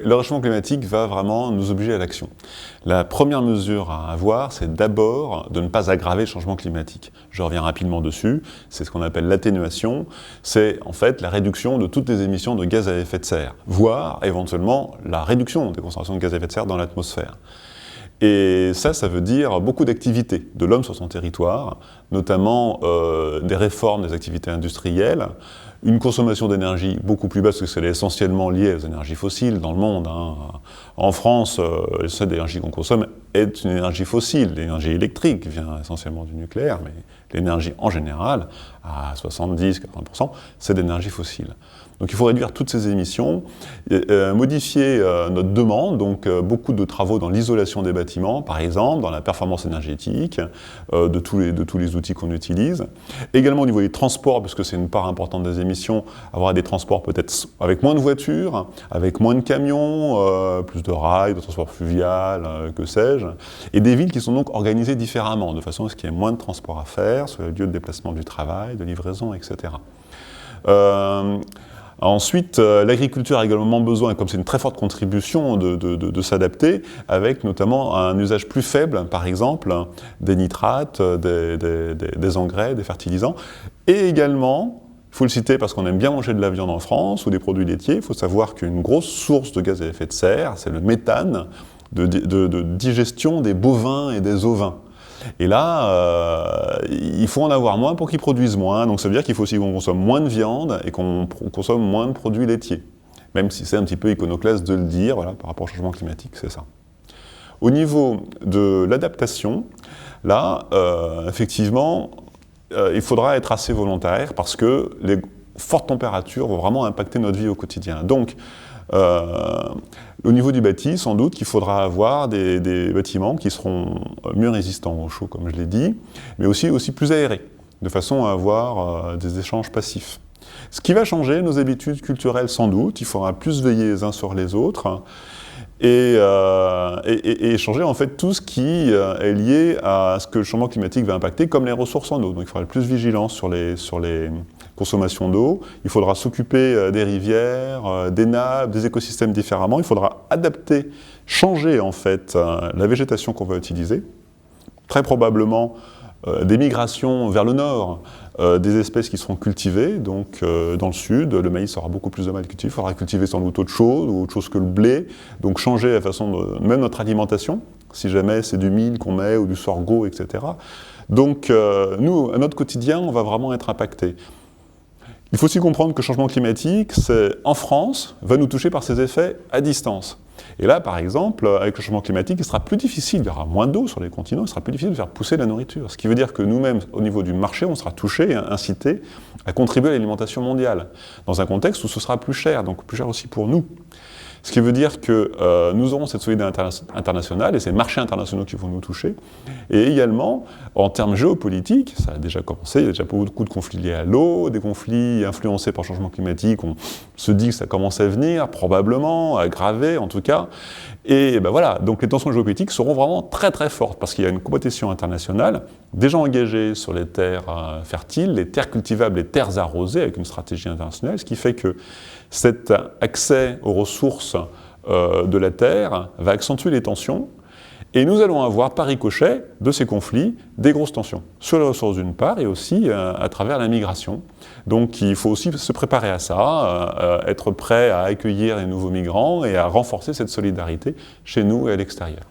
Le réchauffement climatique va vraiment nous obliger à l'action. La première mesure à avoir, c'est d'abord de ne pas aggraver le changement climatique. Je reviens rapidement dessus, c'est ce qu'on appelle l'atténuation, c'est en fait la réduction de toutes les émissions de gaz à effet de serre, voire éventuellement la réduction des concentrations de gaz à effet de serre dans l'atmosphère. Et ça veut dire beaucoup d'activités de l'homme sur son territoire, notamment des réformes des activités industrielles, une consommation d'énergie beaucoup plus basse, parce que c'est essentiellement lié aux énergies fossiles dans le monde. En France, la seule énergie qu'on consomme est une énergie fossile. L'énergie électrique vient essentiellement du nucléaire, mais l'énergie en général, à 70-80%, c'est de l'énergie fossile. Donc il faut réduire toutes ces émissions, modifier notre demande, donc beaucoup de travaux dans l'isolation des bâtiments, par exemple, dans la performance énergétique de tous les outils qu'on utilise. Également au niveau des transports, parce que c'est une part importante des émissions, avoir des transports peut-être avec moins de voitures, avec moins de camions, plus de rails, de transport fluvial, que sais-je, et des villes qui sont donc organisées différemment, de façon à ce qu'il y ait moins de transports à faire sur les lieux de déplacement du travail, de livraison, etc. Ensuite, l'agriculture a également besoin, comme c'est une très forte contribution, de s'adapter, avec notamment un usage plus faible, par exemple, des nitrates, des engrais, des fertilisants, et également, il faut le citer parce qu'on aime bien manger de la viande en France, ou des produits laitiers, il faut savoir qu'une grosse source de gaz à effet de serre, c'est le méthane de digestion des bovins et des ovins. Et là, il faut en avoir moins pour qu'ils produisent moins, donc ça veut dire qu'il faut aussi qu'on consomme moins de viande et qu'on consomme moins de produits laitiers. Même si c'est un petit peu iconoclaste de le dire, voilà, par rapport au changement climatique, c'est ça. Au niveau de l'adaptation, là, effectivement, il faudra être assez volontaire parce que les fortes températures vont vraiment impacter notre vie au quotidien. Donc, au niveau du bâti, sans doute qu'il faudra avoir des bâtiments qui seront mieux résistants au chaud, comme je l'ai dit, mais aussi plus aérés, de façon à avoir des échanges passifs. Ce qui va changer nos habitudes culturelles, sans doute, il faudra plus veiller les uns sur les autres, et changer en fait tout ce qui est lié à ce que le changement climatique va impacter, comme les ressources en eau. Donc il faudra être plus vigilant sur les consommations d'eau, il faudra s'occuper des rivières, des nappes, des écosystèmes différemment, il faudra adapter, changer en fait la végétation qu'on va utiliser, très probablement des migrations vers le nord, des espèces qui seront cultivées, donc dans le sud, le maïs aura beaucoup plus de mal cultivé, il faudra cultiver sans doute autre chose que le blé, donc changer la façon de, même notre alimentation, si jamais c'est du mil qu'on met ou du sorgho, etc. Donc nous, à notre quotidien, on va vraiment être impacté. Il faut aussi comprendre que le changement climatique, en France, va nous toucher par ses effets à distance. Et là, par exemple, avec le changement climatique, il sera plus difficile, il y aura moins d'eau sur les continents, il sera plus difficile de faire pousser la nourriture. Ce qui veut dire que nous-mêmes, au niveau du marché, on sera touchés et incités à contribuer à l'alimentation mondiale, dans un contexte où ce sera plus cher, donc plus cher aussi pour nous. Ce qui veut dire que nous aurons cette solidarité internationale et ces marchés internationaux qui vont nous toucher. Et également, en termes géopolitiques, ça a déjà commencé, il y a déjà beaucoup de conflits liés à l'eau, des conflits influencés par le changement climatique, on se dit que ça commence à venir, probablement, aggravé en tout cas. Et ben voilà, donc les tensions géopolitiques seront vraiment très très fortes, parce qu'il y a une compétition internationale, déjà engagée sur les terres fertiles, les terres cultivables, les terres arrosées, avec une stratégie internationale, ce qui fait que cet accès aux ressources de la Terre va accentuer les tensions, et nous allons avoir par ricochet de ces conflits des grosses tensions, sur les ressources d'une part, et aussi à travers la migration. Donc il faut aussi se préparer à ça, être prêt à accueillir les nouveaux migrants et à renforcer cette solidarité chez nous et à l'extérieur.